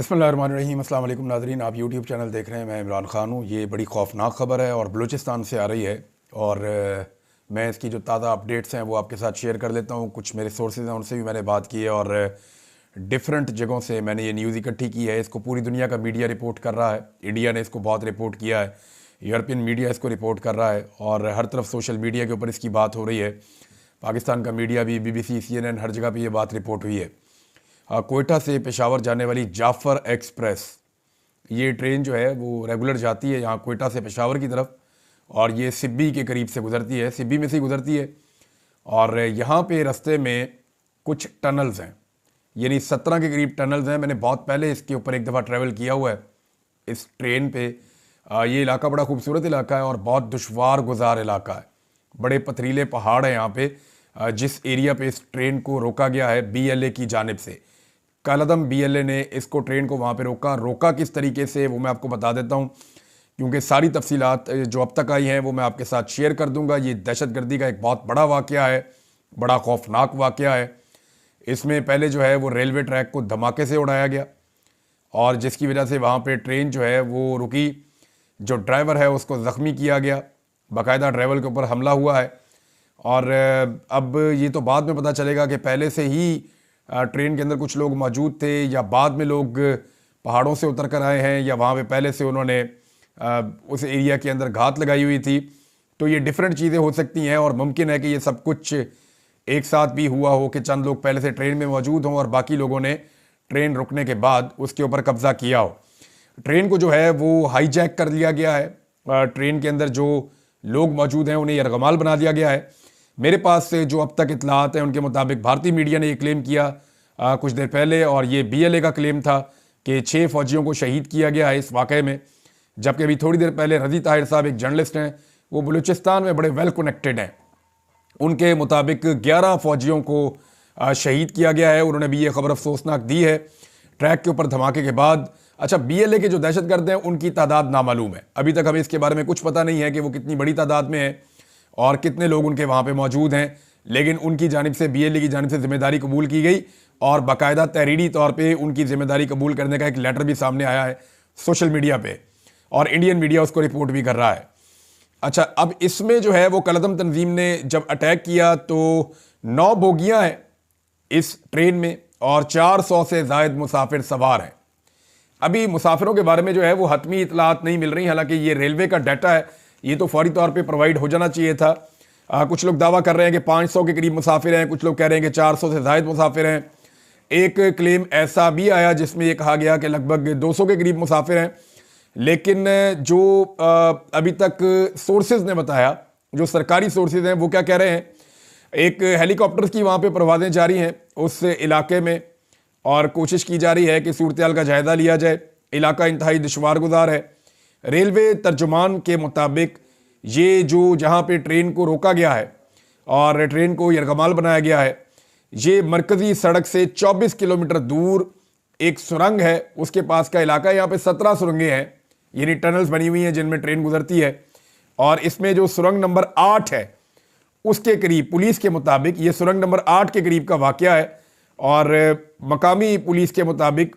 बिस्मिल्लाहिर्रहमानिर्रहीम। अस्सलाम वालेकुम नाज़रीन, आप यूट्यूब चैनल देख रहे हैं। मैं इमरान ख़ान हूँ। ये बड़ी खौफनाक ख़बर है और बलूचिस्तान से आ रही है और मैं इसकी जो ताज़ा अपडेट्स हैं वो आपके साथ शेयर कर लेता हूँ। कुछ मेरे सोर्सेज हैं, उनसे भी मैंने बात की है और डिफरेंट जगहों से मैंने ये न्यूज़ इकट्ठी की है। इसको पूरी दुनिया का मीडिया रिपोर्ट कर रहा है। इंडिया ने इसको बहुत रिपोर्ट किया है, यूरोपियन मीडिया इसको रिपोर्ट कर रहा है और हर तरफ सोशल मीडिया के ऊपर इसकी बात हो रही है। पाकिस्तान का मीडिया भी, BBC, CNN, हर जगह पर यह बात रिपोर्ट हुई है। कोयटा से पेशावर जाने वाली जाफ़र एक्सप्रेस, ये ट्रेन जो है वो रेगुलर जाती है यहाँ कोयटा से पेशावर की तरफ और ये सिब्बी के करीब से गुज़रती है, सिब्बी में से गुज़रती है। और यहाँ पे रास्ते में कुछ टनल्स हैं, यानी 17 के करीब टनल्स हैं। मैंने बहुत पहले इसके ऊपर एक दफ़ा ट्रैवल किया हुआ है इस ट्रेन पे। ये इलाका बड़ा खूबसूरत इलाका है और बहुत दुश्वार गुजार इलाका है। बड़े पथरीले पहाड़ हैं यहाँ पे। जिस एरिया पे इस ट्रेन को रोका गया है BLA की जानिब से, कालादम BLA ने इसको ट्रेन को वहाँ पे रोका किस तरीके से वो मैं आपको बता देता हूँ, क्योंकि सारी तफसीलात जो अब तक आई हैं वो मैं आपके साथ शेयर कर दूँगा। ये दहशतगर्दी का एक बहुत बड़ा वाक़या है, बड़ा खौफनाक वाक़या है। इसमें पहले जो है वो रेलवे ट्रैक को धमाके से उड़ाया गया और जिसकी वजह से वहाँ पर ट्रेन जो है वो रुकी। जो ड्राइवर है उसको ज़ख्मी किया गया, बाकायदा ड्राइवर के ऊपर हमला हुआ है। और अब ये तो बाद में पता चलेगा कि पहले से ही ट्रेन के अंदर कुछ लोग मौजूद थे या बाद में लोग पहाड़ों से उतर कर आए हैं या वहाँ पे पहले से उन्होंने उस एरिया के अंदर घात लगाई हुई थी। तो ये डिफरेंट चीज़ें हो सकती हैं और मुमकिन है कि ये सब कुछ एक साथ भी हुआ हो कि चंद लोग पहले से ट्रेन में मौजूद हों और बाकी लोगों ने ट्रेन रुकने के बाद उसके ऊपर कब्ज़ा किया हो। ट्रेन को जो है वो हाईजैक कर लिया गया है। ट्रेन के अंदर जो लोग मौजूद हैं उन्हें यरगमाल बना दिया गया है। मेरे पास से जो अब तक इत्तलात हैं उनके मुताबिक भारतीय मीडिया ने ये क्लेम किया कुछ देर पहले और ये BLA का क्लेम था कि 6 फ़ौजियों को शहीद किया गया है इस वाक़े में। जबकि अभी थोड़ी देर पहले रज़ी ताहिर साहब एक जर्नलिस्ट हैं, वो बलूचिस्तान में बड़े वेल कनेक्टेड हैं। उनके मुताबिक 11 फ़ौजियों को शहीद किया गया है। उन्होंने भी ये खबर अफसोसनाक दी है ट्रैक के ऊपर धमाके के बाद। अच्छा, BLA के जो दहशतगर्द हैं उनकी तादाद नामालूम है। अभी तक हमें इसके बारे में कुछ पता नहीं है कि वो कितनी बड़ी तादाद में है और कितने लोग उनके वहाँ पे मौजूद हैं, लेकिन उनकी जानिब से BLA की जानिब से जिम्मेदारी कबूल की गई और बाकायदा तहरीरी तौर पे उनकी जिम्मेदारी कबूल करने का एक लेटर भी सामने आया है सोशल मीडिया पे और इंडियन मीडिया उसको रिपोर्ट भी कर रहा है। अच्छा, अब इसमें जो है वो कलदम तंजीम ने जब अटैक किया तो 9 बोगियाँ हैं इस ट्रेन में और 400 से ज़ायद मुसाफिर सवार हैं। अभी मुसाफिरों के बारे में जो है वो हतमी इतलात नहीं मिल रही, हालांकि ये रेलवे का डाटा है, ये तो फौरी तौर पे प्रोवाइड हो जाना चाहिए था। कुछ लोग दावा कर रहे हैं कि 500 के करीब मुसाफिर हैं, कुछ लोग कह रहे हैं कि 400 से ज़ायद मुसाफिर हैं। एक क्लेम ऐसा भी आया जिसमें ये कहा गया कि लगभग 200 के करीब मुसाफिर हैं, लेकिन जो अभी तक सोर्सेज ने बताया, जो सरकारी सोर्सेज हैं, वो क्या कह रहे हैं, एक हेलीकॉप्टर की वहाँ पर परवाज़ें जारी हैं उस इलाके में और कोशिश की जा रही है कि सूरत हाल का जायज़ा लिया जाए। इलाका इंतहाई दुश्वार गुजार है। रेलवे तर्जुमान के मुताबिक ये जो जहाँ पे ट्रेन को रोका गया है और ट्रेन को यरगमाल बनाया गया है, ये मरकज़ी सड़क से 24 किलोमीटर दूर एक सुरंग है, उसके पास का इलाका है। यहाँ पे 17 सुरंगें हैं, यानी टनल्स बनी हुई हैं जिनमें ट्रेन गुजरती है और इसमें जो सुरंग नंबर 8 है उसके करीब, पुलिस के मुताबिक ये सुरंग नंबर 8 के करीब का वाक़या है और मकामी पुलिस के मुताबिक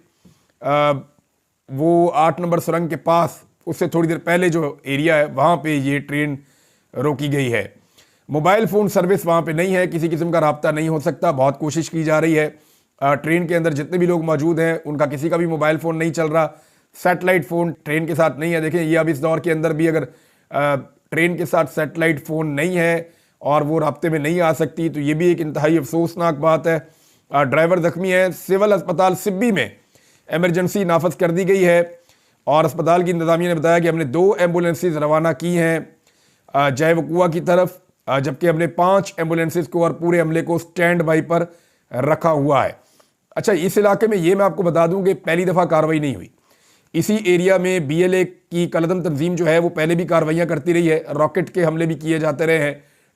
वो 8 नंबर सुरंग के पास, उससे थोड़ी देर पहले जो एरिया है वहाँ पे ये ट्रेन रोकी गई है। मोबाइल फ़ोन सर्विस वहाँ पे नहीं है, किसी किस्म का रब्ता नहीं हो सकता। बहुत कोशिश की जा रही है। ट्रेन के अंदर जितने भी लोग मौजूद हैं उनका किसी का भी मोबाइल फ़ोन नहीं चल रहा, सैटेलाइट फ़ोन ट्रेन के साथ नहीं है। देखें, ये अब इस दौर के अंदर भी अगर ट्रेन के साथ सैटेलाइट फ़ोन नहीं है और वो रब्ते में नहीं आ सकती तो ये भी एक इंतहाई अफसोसनाक बात है। ड्राइवर ज़ख्मी है। सिविल अस्पताल सिब्बी में एमरजेंसी नाफज कर दी गई है और अस्पताल की इंतज़ामिया ने बताया कि हमने 2 एम्बुलेंसेज रवाना की हैं जय वकुआ की तरफ, जबकि हमने 5 एम्बुलेंसेज को और पूरे अमले को स्टैंड बाई पर रखा हुआ है। अच्छा, इस इलाके में ये मैं आपको बता दूं कि पहली दफ़ा कार्रवाई नहीं हुई। इसी एरिया में BLA की कलदम तंजीम जो है वो पहले भी कार्रवाइयाँ करती रही है। रॉकेट के हमले भी किए जाते रहे हैं,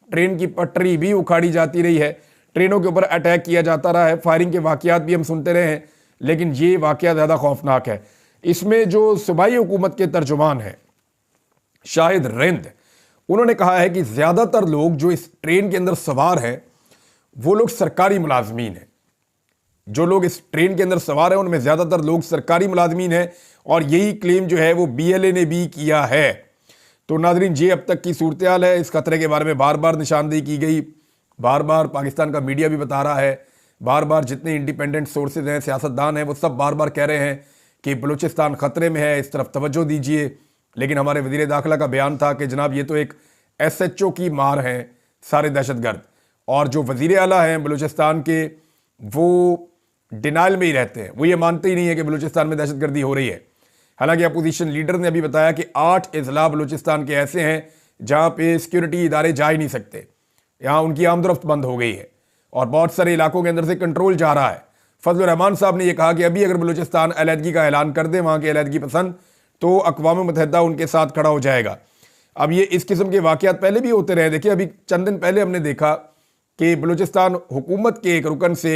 ट्रेन की पटरी भी उखाड़ी जाती रही है, ट्रेनों के ऊपर अटैक किया जाता रहा है, फायरिंग के वाक़यात भी हम सुनते रहे हैं, लेकिन ये वाक़या ज़्यादा खौफनाक है। इसमें जो सूबाई हुकूमत के तर्जुमान हैं शाहिद रिंद, उन्होंने कहा है कि ज़्यादातर लोग जो इस ट्रेन के अंदर सवार हैं वो लोग सरकारी मुलाजमीन हैं। जो लोग इस ट्रेन के अंदर सवार हैं उनमें ज़्यादातर लोग सरकारी मुलाजमीन हैं, और यही क्लेम जो है वो BLA ने भी किया है। तो नाज़रीन, ये अब तक की सूरत हाल है। इस खतरे के बारे में बार बार निशानदेही की गई, बार बार पाकिस्तान का मीडिया भी बता रहा है, बार बार जितने इंडिपेंडेंट सोर्सेज हैं, सियासतदान हैं, वो सब बार बार कह रहे हैं कि बलूचिस्तान ख़तरे में है, इस तरफ तवज्जो दीजिए। लेकिन हमारे वज़ीर दाखिला का बयान था कि जनाब ये तो एक SHO की मार है सारे दहशतगर्द, और जो वज़ीर आला हैं बलूचिस्तान के वो डिनाइल में ही रहते हैं, वो ये मानते ही नहीं है कि बलूचिस्तान में दहशतगर्दी हो रही है। हालांकि अपोजिशन लीडर ने अभी बताया कि 8 अजला बलूचिस्तान के ऐसे हैं जहां पे सिक्योरिटी इदारे जा ही नहीं सकते, यहाँ उनकी आमदरफ्त बंद हो गई है और बहुत सारे इलाकों के अंदर से कंट्रोल जा रहा है। फजलुर रहमान साहब ने यह कहा कि अभी अगर बलूचिस्तान अलहदगी का ऐलान कर दे, वहाँ की अलहदगी पसंद, तो अक़वाम मुत्तहिदा उनके साथ खड़ा हो जाएगा। अब ये इस किस्म के वाक़यात पहले भी होते रहे। देखिए, अभी चंद दिन पहले हमने देखा कि बलूचिस्तान हुकूमत के एक रुकन से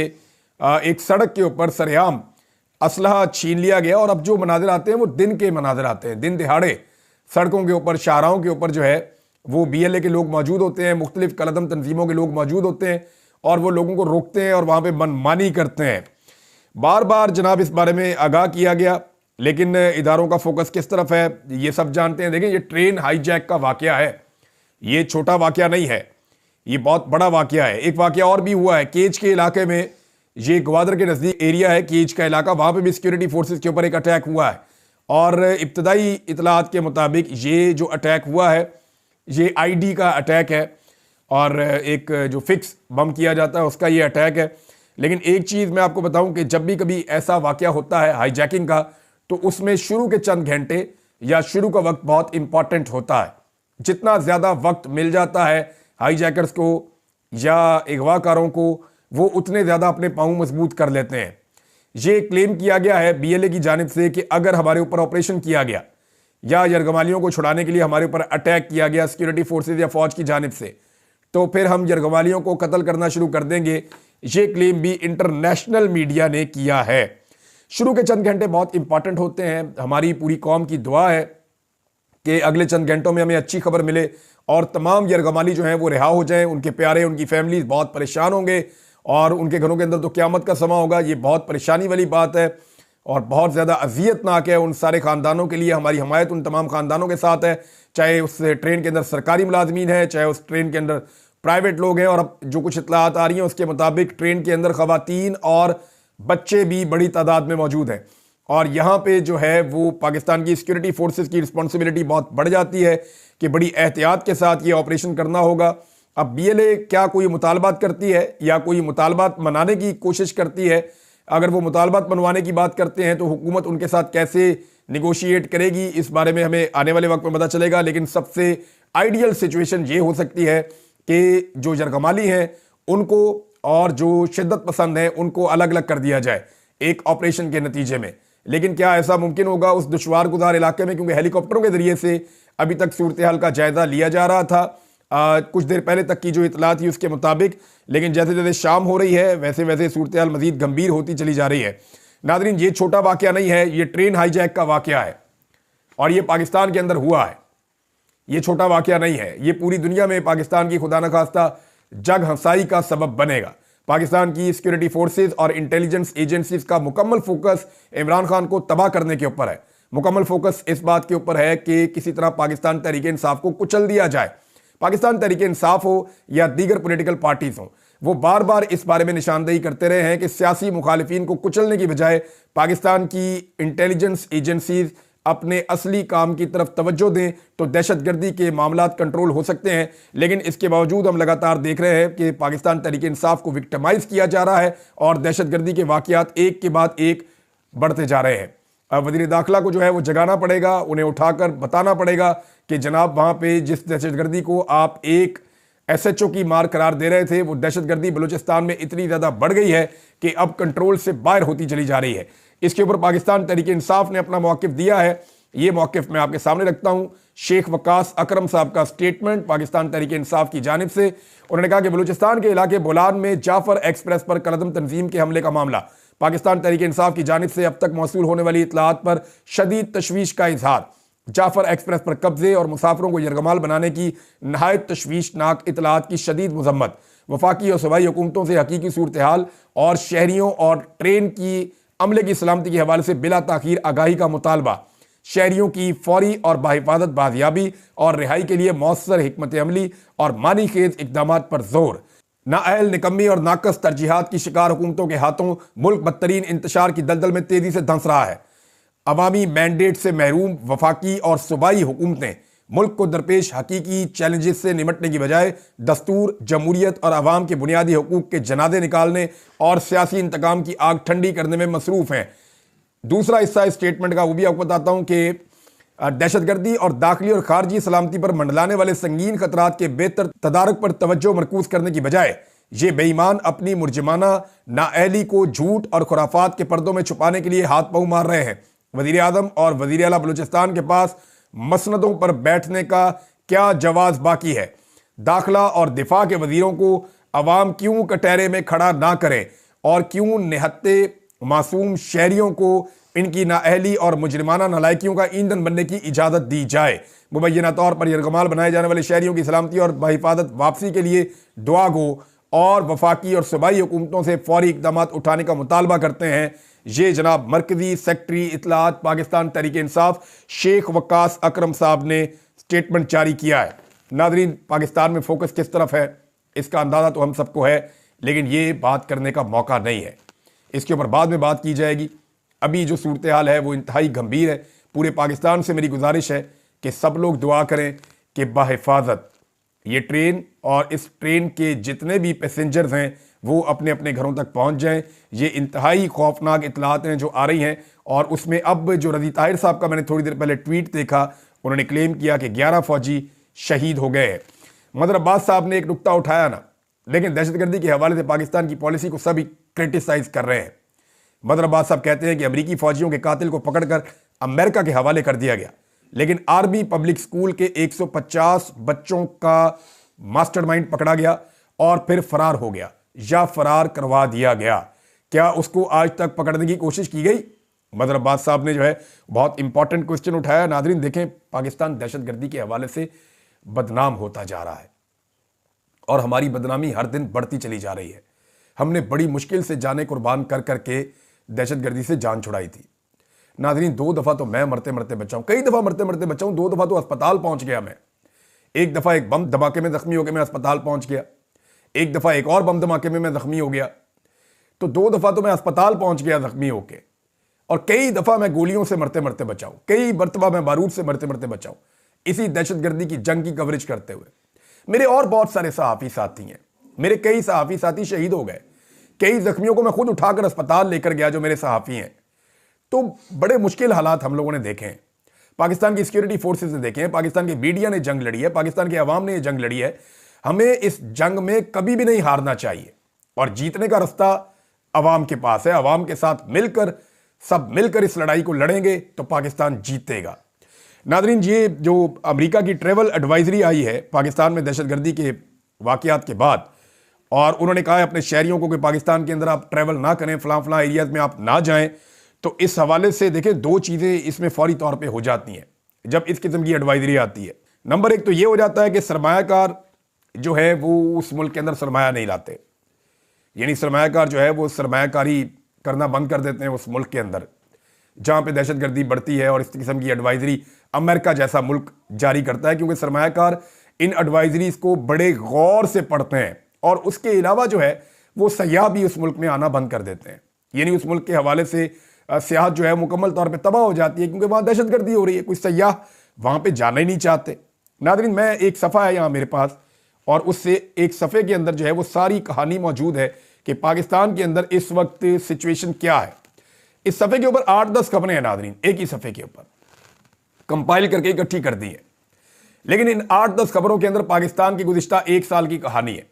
एक सड़क के ऊपर सरेआम असलहा छीन लिया गया, और अब जो मनाजिर आते हैं वो दिन के मनाजिर आते हैं। दिन दिहाड़े सड़कों के ऊपर, शाहराहों के ऊपर जो है वो BLA के लोग मौजूद होते हैं, मुख्तलिफ कलदम तंजीमों के लोग मौजूद होते हैं, और वो लोगों को रोकते हैं और वहाँ पे मनमानी करते हैं। बार बार जनाब इस बारे में आगाह किया गया, लेकिन इदारों का फोकस किस तरफ है ये सब जानते हैं। देखें, ये ट्रेन हाईजैक का वाकया है, ये छोटा वाकया नहीं है, ये बहुत बड़ा वाकया है। एक वाकया और भी हुआ है केज के इलाके में, ये ग्वादर के नज़दीक एरिया है केज का इलाका, वहाँ पे भी सिक्योरिटी फोर्सेस के ऊपर एक अटैक हुआ है, और इब्तदाई इतलात के मुताबिक ये जो अटैक हुआ है ये ID का अटैक है, और एक जो फिक्स बम किया जाता है उसका ये अटैक है। लेकिन एक चीज़ मैं आपको बताऊं कि जब भी कभी ऐसा वाकया होता है हाईजैकिंग का, तो उसमें शुरू के चंद घंटे या शुरू का वक्त बहुत इंपॉर्टेंट होता है। जितना ज़्यादा वक्त मिल जाता है हाईजैकर्स को या अगवाकारों को, वो उतने ज़्यादा अपने पाँव मजबूत कर लेते हैं। ये क्लेम किया गया है BLA की जानिब से कि अगर हमारे ऊपर ऑपरेशन किया गया या यरगमालियों को छुड़ाने के लिए हमारे ऊपर अटैक किया गया सिक्योरिटी फोर्सेज या फौज की जानिब से, तो फिर हम यरगमालियों को कत्ल करना शुरू कर देंगे। ये क्लेम भी इंटरनेशनल मीडिया ने किया है। शुरू के चंद घंटे बहुत इंपॉर्टेंट होते हैं। हमारी पूरी कौम की दुआ है कि अगले चंद घंटों में हमें अच्छी खबर मिले और तमाम यरगमाली जो हैं वो रिहा हो जाएं। उनके प्यारे, उनकी फैमिलीज बहुत परेशान होंगे और उनके घरों के अंदर तो क़यामत का समा होगा। ये बहुत परेशानी वाली बात है और बहुत ज़्यादा अजियतनाक है उन सारे ख़ानदानों के लिए। हमारी हमायत उन तमाम ख़ानदानों के साथ है, चाहे उस ट्रेन के अंदर सरकारी मुलाजमीन है, चाहे उस ट्रेन के अंदर प्राइवेट लोग हैं। और अब जो कुछ इत्तलात आ रही हैं उसके मुताबिक ट्रेन के अंदर ख़वातीन और बच्चे भी बड़ी तादाद में मौजूद हैं। और यहाँ पे जो है वो पाकिस्तान की सिक्योरिटी फोर्सेस की रिस्पॉन्सिबिलिटी बहुत बढ़ जाती है कि बड़ी एहतियात के साथ ये ऑपरेशन करना होगा। अब BLA क्या कोई मुतालबात करती है या कोई मुतालबात मनाने की कोशिश करती है? अगर वो मुतालबात मनवाने की बात करते हैं तो हुकूमत उनके साथ कैसे निगोशिएट करेगी, इस बारे में हमें आने वाले वक्त में पता चलेगा। लेकिन सबसे आइडियल सिचुएशन ये हो सकती है कि जो यरगमाली हैं उनको और जो शिद्दत पसंद हैं उनको अलग अलग कर दिया जाए एक ऑपरेशन के नतीजे में। लेकिन क्या ऐसा मुमकिन होगा उस दुश्वार गुजार इलाके में? क्योंकि हेलीकॉप्टरों के जरिए से अभी तक सूरत हाल का जायजा लिया जा रहा था कुछ देर पहले तक की जो इतला थी उसके मुताबिक। लेकिन जैसे जैसे शाम हो रही है वैसे वैसे सूरत हाल मजीद गंभीर होती चली जा रही है। नादरीन, ये छोटा वाकया नहीं है, ये ट्रेन हाईजैक का वाकया है और ये पाकिस्तान के अंदर हुआ है। ये छोटा वाकया नहीं है, ये पूरी दुनिया में पाकिस्तान की खुदा न खास्ता जग हंसाई का सबब बनेगा। पाकिस्तान की सिक्योरिटी फोर्सेस और इंटेलिजेंस एजेंसीज का मुकम्मल फोकस इमरान खान को तबाह करने के ऊपर है। मुकम्मल फोकस इस बात के ऊपर है कि किसी तरह पाकिस्तान तहरीक इंसाफ को कुचल दिया जाए। पाकिस्तान तहरीक इंसाफ हो या दीगर पॉलिटिकल पार्टीज हो, वो बार बार इस बारे में निशानदेही करते रहे हैं कि सियासी मुखालिफिन को कुचलने की बजाय पाकिस्तान की इंटेलिजेंस एजेंसीज अपने असली काम की तरफ तवज्जो दें तो दहशतगर्दी के मामलात कंट्रोल हो सकते हैं। लेकिन इसके बावजूद हम लगातार देख रहे हैं कि पाकिस्तान तहरीक इंसाफ को विक्टिमाइज किया जा रहा है और दहशतगर्दी के वाकयात एक के बाद एक बढ़ते जा रहे हैं। अब वज़ीर दाखिला को जो है वो जगाना पड़ेगा, उन्हें उठाकर बताना पड़ेगा कि जनाब वहाँ पे जिस दहशतगर्दी को आप एक SHO की मार करार दे रहे थे, वो दहशतगर्दी बलूचिस्तान में इतनी ज़्यादा बढ़ गई है कि अब कंट्रोल से बाहर होती चली जा रही है। इसके ऊपर पाकिस्तान तहरीक इंसाफ ने अपना मौक़िफ़ दिया है। ये मौक़िफ़ मैं आपके सामने रखता हूँ। शेख वकास अकरम साहब का स्टेटमेंट पाकिस्तान तहरीक इंसाफ की जानिब से। उन्होंने कहा कि बलूचिस्तान के इलाके बोलान में जाफर एक्सप्रेस पर कलदम तंजीम के हमले का मामला, पाकिस्तान तहरीक इंसाफ की जानिब से अब तक मौसूल होने वाली इतलात पर शदीद तशवीश का इजहार। जाफर एक्सप्रेस पर कब्जे और मुसाफिरों को यरगमाल बनाने की नहायत तशवीशनाक इतलात की शदीद मजम्मत। वफाकी और सूबाई हुकूमतों से हकीकी सूरत हाल और शहरियों और ट्रेन की अमले की सलामती के हवाले से बिला ताखीर आगाही का मुतालबा, शहरियों की फौरी और बाहिफाजत बाजियाबी और रिहाई के लिए मौसर हिकमत अमली और मानी खेज इकदाम पर जोर। नाअहल, निकम्मी और नाकस तरजीहात की शिकार हुकूमतों के हाथों मुल्क बदतरीन इंतशार की दलदल में तेजी से धंस रहा है। अवामी मैंडेट से महरूम वफाकी और सूबाई हुकूमतें मुल्क को दरपेश हकीकी चैलेंजेस से निमटने की बजाय दस्तूर, जमहूरियत और अवाम के बुनियादी हकूक के जनादे निकालने और सियासी इंतकाम की आग ठंडी करने में मसरूफ हैं। दूसरा हिस्सा इस स्टेटमेंट का वो भी आपको बताता हूं कि दहशतगर्दी और दाखिली और खारजी सलामती पर मंडलाने वाले संगीन खतरात के बेहतर तदारक पर तवज्जो मरकूज करने की बजाय ये बेईमान अपनी मुर्जमाना नाअहली को झूठ और खुराफात के पर्दों में छुपाने के लिए हाथ पांव मार रहे हैं। वजीर आजम और वजीर आला बलूचिस्तान के पास मसनदों पर बैठने का क्या जवाज बाकी है? दाखिला और दिफा के वजीरों को अवाम क्यों कटहरे में खड़ा ना करें और क्यों निहत्ते मासूम शहरियों को इनकी नाअहली और मुजरिमाना नलायकियों का ईंधन बनने की इजाज़त दी जाए? मुबैना तौर पर यरगमाल बनाए जाने वाले शहरियों की सलामती और बहिफाजत वापसी के लिए दुआ गो और वफाकी और सूबाई हुकूमतों से फौरी इकदाम उठाने का मुतालबा करते हैं। ये जनाब मरकजी सेक्रेटरी इत्तलात पाकिस्तान तहरीक इंसाफ शेख वक्कास अकरम साहब ने स्टेटमेंट जारी किया है। नाज़रीन, पाकिस्तान में फोकस किस तरफ है इसका अंदाज़ा तो हम सबको है, लेकिन ये बात करने का मौका नहीं है। इसके ऊपर बाद में बात की जाएगी। अभी जो सूरत हाल है वो इंतहाई गंभीर है। पूरे पाकिस्तान से मेरी गुजारिश है कि सब लोग दुआ करें कि बाहिफाजत ये ट्रेन और इस ट्रेन के जितने भी पैसेंजर्स हैं वो अपने अपने घरों तक पहुंच जाएं। ये इंतहाई खौफनाक इतलात हैं जो आ रही हैं, और उसमें अब जो रज़ी ताहिर साहब का मैंने थोड़ी देर पहले ट्वीट देखा, उन्होंने क्लेम किया कि 11 फौजी शहीद हो गए हैं। मदर अब्बास साहब ने एक नुक्ता उठाया ना, लेकिन दहशतगर्दी के हवाले से पाकिस्तान की पॉलिसी को सभी क्रिटिसाइज कर रहे हैं। मदर अब्बास साहब कहते हैं कि अमरीकी फौजियों के कातिल को पकड़कर अमेरिका के हवाले कर दिया गया, लेकिन आर्मी पब्लिक स्कूल के 150 बच्चों का मास्टरमाइंड पकड़ा गया और फिर फरार हो गया या फरार करवा दिया गया। क्या उसको आज तक पकड़ने की कोशिश की गई? मदर अब्बास साहब ने जो है बहुत इंपॉर्टेंट क्वेश्चन उठाया। नाज़रीन देखें, पाकिस्तान दहशतगर्दी के हवाले से बदनाम होता जा रहा है और हमारी बदनामी हर दिन बढ़ती चली जा रही है। हमने बड़ी मुश्किल से जाने कुर्बान कर करके दहशतगर्दी से जान छुड़ाई थी। नाज़रीन, 2 दफ़ा तो मैं मरते मरते बचा हूं, कई दफ़ा मरते मरते बचा हूं। 2 दफ़ा तो अस्पताल पहुंच गया मैं। एक दफ़ा एक बम धमाके में जख्मी होकर मैं अस्पताल पहुंच गया, एक दफ़ा एक और बम धमाके में मैं जख्मी हो गया। तो 2 दफ़ा तो मैं अस्पताल पहुंच गया जख्मी होके, और कई दफ़ा मैं गोलियों से मरते मरते बचाऊं, कई मरतबा मैं बारूद से मरते मरते बचाऊं, इसी दहशतगर्दी की जंग की कवरेज करते हुए। मेरे और बहुत सारे सहाफ़ी साथी हैं, मेरे कई सहाफ़ी साथी शहीद हो गए, कई जख्मियों को मैं खुद उठाकर अस्पताल लेकर गया जो मेरे सहाफ़ी हैं। तो बड़े मुश्किल हालात हम लोगों ने देखे हैं। पाकिस्तान की सिक्योरिटी फोर्सेस ने देखे हैं, पाकिस्तान की मीडिया ने जंग लड़ी है, पाकिस्तान के अवाम ने यह जंग लड़ी है। हमें इस जंग में कभी भी नहीं हारना चाहिए और जीतने का रास्ता अवाम के पास है। अवाम के साथ मिलकर, सब मिलकर इस लड़ाई को लड़ेंगे तो पाकिस्तान जीतेगा। नाज़रीन, ये जो अमेरिका की ट्रैवल एडवाइजरी आई है पाकिस्तान में दहशतगर्दी के वाक़यात के बाद, और उन्होंने कहा है अपने शहरियों को कि पाकिस्तान के अंदर आप ट्रैवल ना करें, फलां फलां एरियाज़ में आप ना जाएं। तो इस हवाले से देखें, 2 चीज़ें इसमें फौरी तौर पे हो जाती हैं जब इस किस्म की एडवाइजरी आती है। नंबर 1 तो ये हो जाता है कि सरमायाकार जो है वो उस मुल्क के अंदर सरमाया नहीं लाते, यानी सरमायाकार जो है वो सरमायाकारी करना बंद कर देते हैं उस मुल्क के अंदर जहाँ पे दहशतगर्दी बढ़ती है। और इस किस्म की एडवाइजरी अमेरिका जैसा मुल्क जारी करता है, क्योंकि सरमायाकार इन एडवाइजरीज को बड़े गौर से पढ़ते हैं, और उसके अलावा जो है वो सयाह भी उस मुल्क में आना बंद कर देते हैं। यानी उस मुल्क के हवाले से सियाहत जो है मुकम्मल तौर पे तबाह हो जाती है, क्योंकि वहाँ दहशतगर्दी हो रही है, कोई सयाह वहाँ पे जाना ही नहीं चाहते। नाज़रीन, मैं एक सफ़ा है यहाँ मेरे पास, और उससे एक सफ़े के अंदर जो है वो सारी कहानी मौजूद है कि पाकिस्तान के अंदर इस वक्त सिचुएशन क्या है। इस सफ़े के ऊपर 8-10 खबरें हैं नाज़रीन, एक ही सफ़े के ऊपर कंपाइल करके इकट्ठी कर दी है। लेकिन इन 8-10 खबरों के अंदर पाकिस्तान की गुज़िश्ता 1 साल की कहानी है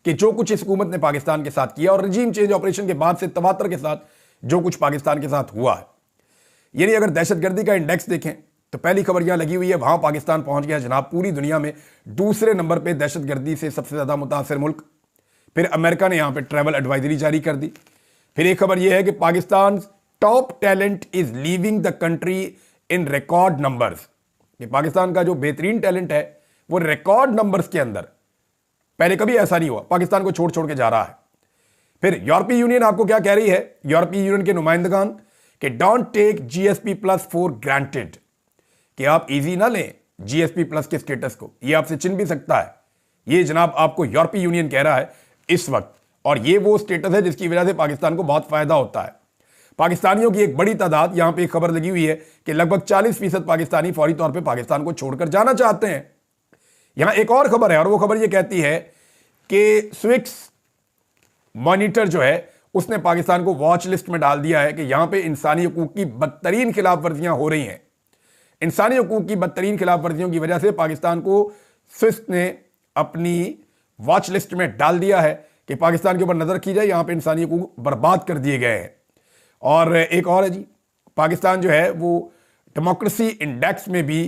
कि जो कुछ इस हुकूमत ने पाकिस्तान के साथ किया, और रजीम चेंज ऑपरेशन के बाद से तवातर के साथ जो कुछ पाकिस्तान के साथ हुआ है। यानी अगर दहशतगर्दी का इंडेक्स देखें तो पहली खबर यहां लगी हुई है, वहां पाकिस्तान पहुंच गया जनाब पूरी दुनिया में दूसरे नंबर पे दहशतगर्दी से सबसे ज्यादा मुतासर मुल्क। फिर अमेरिका ने यहां पे ट्रैवल एडवाइजरी जारी कर दी। फिर एक खबर यह है कि Pakistan top talent is leaving the country in record numbers, कि पाकिस्तान का जो बेहतरीन टैलेंट है वो रिकॉर्ड नंबर्स के अंदर पहले कभी ऐसा नहीं हुआ, पाकिस्तान को छोड़ छोड़ के जा रहा है। फिर यूरोपीय यूनियन आपको क्या कह रही है, यूरोपीय यूनियन के नुमाइंदगान कि don't take GSP plus for granted, कि आप इजी ना लें जीएसपी प्लस के स्टेटस को, ये आपसे छिन भी सकता है। ये जनाब आपको यूरोपीय यूनियन कह रहा है इस वक्त, और ये वो स्टेटस है जिसकी वजह से पाकिस्तान को बहुत फायदा होता है। पाकिस्तानियों की एक बड़ी तादाद, यहां पे एक खबर लगी हुई है कि लगभग 40% पाकिस्तानी फौरी तौर पे पाकिस्तान को छोड़कर जाना चाहते हैं। यहां एक और खबर है, और वो खबर ये कहती है कि स्विक्स मॉनिटर जो है उसने पाकिस्तान को वॉच लिस्ट में डाल दिया है कि यहां पे इंसानी हकूक की बदतरीन खिलाफ वर्जियां हो रही हैं। इंसानी हकूक की बदतरीन खिलाफ वर्जियों की वजह से पाकिस्तान को स्विक्स ने अपनी वॉच लिस्ट में डाल दिया है कि पाकिस्तान के ऊपर नजर रखी जाए, यहां पे इंसानी हकूक बर्बाद कर दिए गए हैं। और एक और है जी, पाकिस्तान जो है वो डेमोक्रेसी इंडेक्स में भी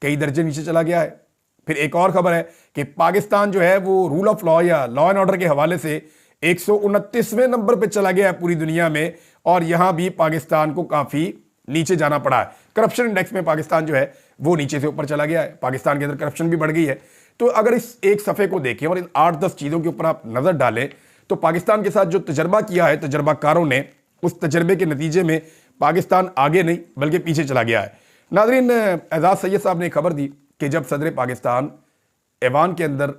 कई दर्जे नीचे चला गया है। फिर एक और खबर है कि पाकिस्तान जो है वो रूल ऑफ लॉ या लॉ एंड ऑर्डर के हवाले से 129वें नंबर पे चला गया है पूरी दुनिया में, और यहां भी पाकिस्तान को काफी नीचे जाना पड़ा है। करप्शन इंडेक्स में पाकिस्तान जो है वो नीचे से ऊपर चला गया है, पाकिस्तान के अंदर करप्शन भी बढ़ गई है। तो अगर इस एक सफ़े को देखें और इन 8-10 चीज़ों के ऊपर आप नज़र डालें तो पाकिस्तान के साथ जो तजर्बा किया है तजर्बाकारों ने, उस तजर्बे के नतीजे में पाकिस्तान आगे नहीं बल्कि पीछे चला गया है। नाज़रीन, एजाज सैयद साहब ने खबर दी कि जब सदर पाकिस्तान ऐवान के अंदर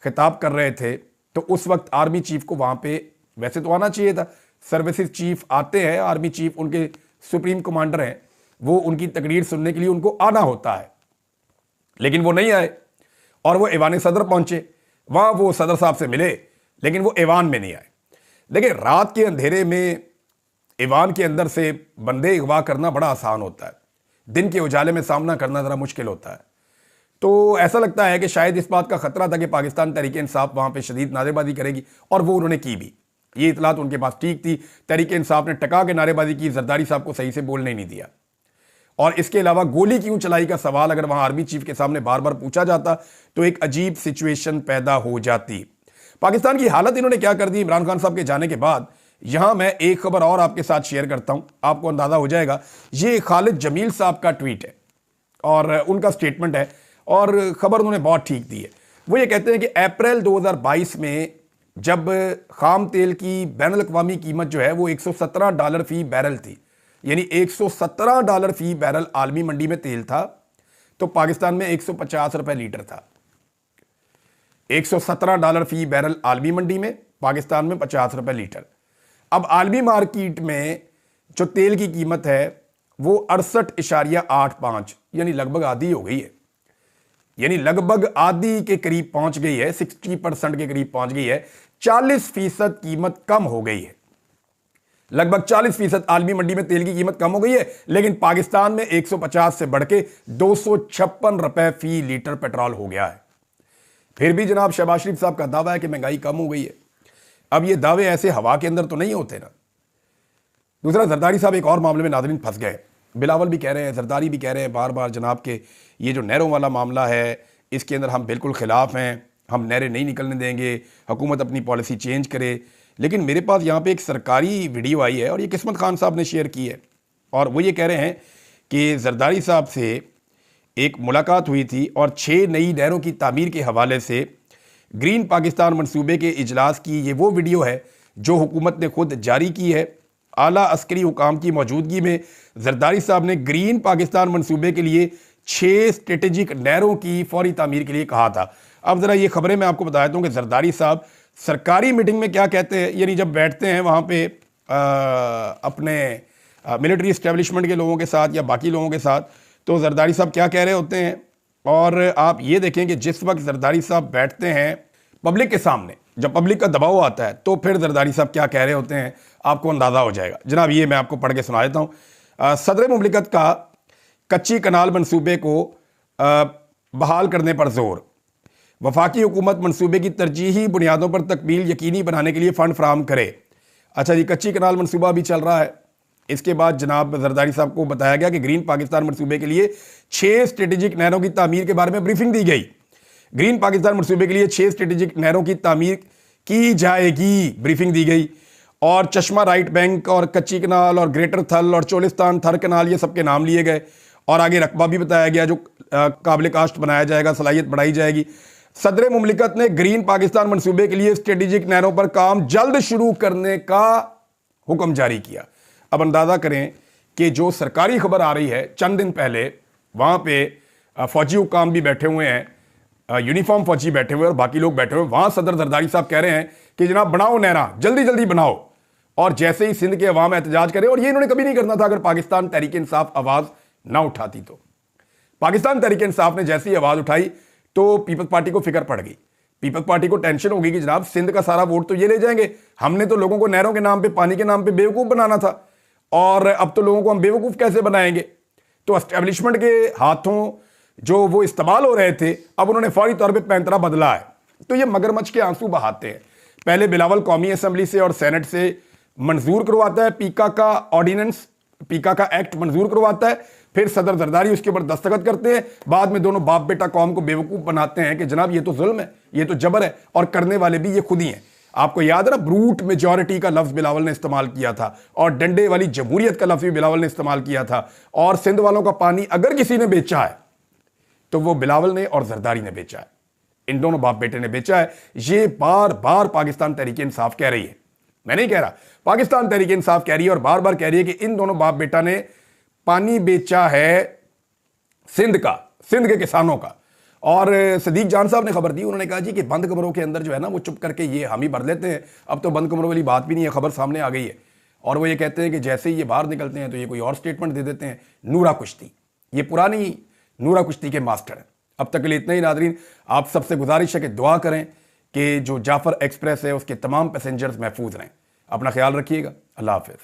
खिताब कर रहे थे तो उस वक्त आर्मी चीफ को वहाँ पे वैसे तो आना चाहिए था, सर्विसेज चीफ आते हैं, आर्मी चीफ उनके सुप्रीम कमांडर हैं, वो उनकी तकरीर सुनने के लिए उनको आना होता है, लेकिन वो नहीं आए और वो ऐवान सदर पहुंचे। वहां वो सदर साहब से मिले लेकिन वो ऐवान में नहीं आए। देखिए, रात के अंधेरे में ऐवान के अंदर से बंदे अगवा करना बड़ा आसान होता है, दिन के उजाले में सामना करना ज़रा मुश्किल होता है। तो ऐसा लगता है कि शायद इस बात का खतरा था कि पाकिस्तान तहरीक इंसाफ वहां पे शदीद नारेबाजी करेगी, और वो उन्होंने की भी। ये इतलात उनके पास ठीक थी, तहरीक इंसाफ ने टका के नारेबाजी की, जरदारी साहब को सही से बोलने नहीं दिया। और इसके अलावा गोली क्यों चलाई का सवाल अगर वहां आर्मी चीफ के सामने बार बार पूछा जाता तो एक अजीब सिचुएशन पैदा हो जाती। पाकिस्तान की हालत इन्होंने क्या कर दी इमरान खान साहब के जाने के बाद। यहां मैं एक खबर और आपके साथ शेयर करता हूं, आपको अंदाजा हो जाएगा। ये खालिद जमील साहब का ट्वीट है और उनका स्टेटमेंट है, और खबर उन्होंने बहुत ठीक दी है। वो ये कहते हैं कि अप्रैल 2022 में जब खाम तेल की बैनुल अक़वामी कीमत जो है वो $117 फी बैरल थी, यानी $117 फी बैरल आलमी मंडी में तेल था, तो पाकिस्तान में 150 रुपए लीटर था। $117 फी बैरल आलमी मंडी में, पाकिस्तान में 50 रुपए लीटर। अब आलमी मार्केट में जो तेल की कीमत है वो 68.85 यानी लगभग आधी हो गई है, यानी लगभग आधी के करीब पहुंच गई है, 60% के करीब पहुंच गई है। 40% कीमत कम हो गई है, लगभग 40% आलमी मंडी में तेल की कीमत कम हो गई है, लेकिन पाकिस्तान में 150 से बढ़ के 256 रुपए फी लीटर पेट्रोल हो गया है। फिर भी जनाब शहबाज शरीफ साहब का दावा है कि महंगाई कम हो गई है। अब ये दावे ऐसे हवा के अंदर तो नहीं होते ना। दूसरा, जरदारी साहब एक और मामले में नाज़रीन फंस गए। बिलावल भी कह रहे हैं, जरदारी भी कह रहे हैं बार बार जनाब के ये जो नहरों वाला मामला है इसके अंदर हम बिल्कुल खिलाफ हैं, हम नहरें नहीं निकलने देंगे, हुकूमत अपनी पॉलिसी चेंज करे। लेकिन मेरे पास यहाँ पे एक सरकारी वीडियो आई है और ये किस्मत खान साहब ने शेयर की है, और वो ये कह रहे हैं कि जरदारी साहब से एक मुलाकात हुई थी और 6 नई नहरों की तामीर के हवाले से ग्रीन पाकिस्तान मंसूबे के इजलास की ये वो वीडियो है जो हुकूमत ने खुद जारी की है। आला अस्करी हुकाम की मौजूदगी में जरदारी साहब ने ग्रीन पाकिस्तान मंसूबे के लिए 6 स्ट्रेटेजिक नहरों की फौरी तामीर के लिए कहा था। अब ज़रा ये खबरें मैं आपको बता देता हूँ कि जरदारी साहब सरकारी मीटिंग में क्या कहते हैं, यानी जब बैठते हैं वहाँ पे अपने मिलिट्री इस्टेब्लिशमेंट के लोगों के साथ या बाकी लोगों के साथ, तो जरदारी साहब क्या कह रहे होते हैं। और आप ये देखें कि जिस वक्त जरदारी साहब बैठते हैं पब्लिक के सामने, जब पब्लिक का दबाव आता है तो फिर जरदारी साहब क्या कह रहे होते हैं, आपको अंदाज़ा हो जाएगा। जनाब ये मैं आपको पढ़ के सुना देता हूँ। सदर मुमलिकत का कच्ची कनाल मंसूबे को बहाल करने पर जोर, वफाकी हुकूमत मंसूबे की तरजीही बुनियादों पर तकमील यकीनी बनाने के लिए फ़ंड फराहम करे। अच्छा जी, कच्ची कनाल मंसूबा भी चल रहा है। इसके बाद जनाब जरदारी साहब को बताया गया कि ग्रीन पाकिस्तान मंसूबे के लिए 6 स्ट्रेटेजिक नहरों की तामीर के बारे में ब्रीफिंग दी गई। ग्रीन पाकिस्तान मंसूबे के लिए 6 स्ट्रेटेजिक नहरों की तामीर की जाएगी, ब्रीफिंग दी गई। और चश्मा राइट बैंक और कच्ची कनाल और ग्रेटर थल और चोलिस्तान थर कनाल ये सबके नाम लिए गए, और आगे रकबा भी बताया गया जो काबिल काश्त बनाया जाएगा, सलाहियत बढ़ाई जाएगी। सदर मुमलिकत ने ग्रीन पाकिस्तान मंसूबे के लिए स्ट्रेटेजिक नहरों पर काम जल्द शुरू करने का हुक्म जारी किया। अब अंदाजा करें कि जो सरकारी खबर आ रही है, चंद दिन पहले वहां पे फौजी हुकाम भी बैठे हुए हैं, यूनिफॉर्म फौजी बैठे हुए और बाकी लोग बैठे हुए, वहां सदर जरदारी साहब कह रहे हैं कि जनाब बनाओ नहरा, जल्दी जल्दी बनाओ। और जैसे ही सिंध के अवाम एहतजाज करे, और ये इन्होंने कभी नहीं करना था अगर पाकिस्तान तहरीक इंसाफ आवाज ना उठाती तो। पाकिस्तान तहरीक इंसाफ ने जैसी आवाज उठाई तो पीपल्स पार्टी को फिक्र पड़ गई। पीपल्स पार्टी को टेंशन होगी कि जनाब सिंध का सारा वोट तो ये ले जाएंगे, हमने तो लोगों को नहरों के नाम पे, पानी के नाम पे बेवकूफ बनाना था, और अब तो लोगों को हम बेवकूफ कैसे बनाएंगे। तो एस्टेब्लिशमेंट के हाथों जो वो इस्तेमाल हो रहे थे, अब उन्होंने फौरी तौर पे पैंतरा बदला है। तो ये मगरमच्छ के आंसू बहाते हैं। पहले बिलावल कौमी असेंबली से और सेनेट से मंजूर करवाता है पीका का ऑर्डिनेंस, पीका का एक्ट मंजूर करवाता है, फिर सदर जरदारी उसके ऊपर दस्तखत करते हैं। बाद में दोनों बाप बेटा कौम को बेवकूफ बनाते हैं कि जनाब ये तो जुल्म है, ये तो जबर है, और करने वाले भी ये खुद ही हैं। आपको याद है ना, ब्रूट मेजॉरिटी का लफ्ज बिलावल ने इस्तेमाल किया था, और डंडे वाली जमहूरियत का लफ्ज भी बिलावल ने इस्तेमाल किया था। और सिंध वालों का पानी अगर किसी ने बेचा है तो वो बिलावल ने और जरदारी ने बेचा है, इन दोनों बाप बेटे ने बेचा है। ये बार बार पाकिस्तान तहरीक इंसाफ कह रही है, मैं नहीं कह रहा, पाकिस्तान तहरीक इंसाफ कह रही है और बार बार कह रही है कि इन दोनों बाप बेटा ने पानी बेचा है सिंध का, सिंध के किसानों का। और सदीक जान साहब ने खबर दी, उन्होंने कहा जी कि बंद कमरों के अंदर जो है ना वो चुप करके ये हम ही भर लेते हैं, अब तो बंद कमरों वाली बात भी नहीं है, खबर सामने आ गई है। और वो ये कहते हैं कि जैसे ही ये बाहर निकलते हैं तो ये कोई और स्टेटमेंट दे देते हैं। नूरा कुश्ती, ये पुरानी नूरा कुश्ती के मास्टर हैं। अब तक के लिए इतना ही नादरीन, आप सबसे गुजारिश है कि दुआ करें कि जो जाफर एक्सप्रेस है उसके तमाम पैसेंजर्स महफूज रहें। अपना ख्याल रखिएगा। अल्लाह हाफिज़।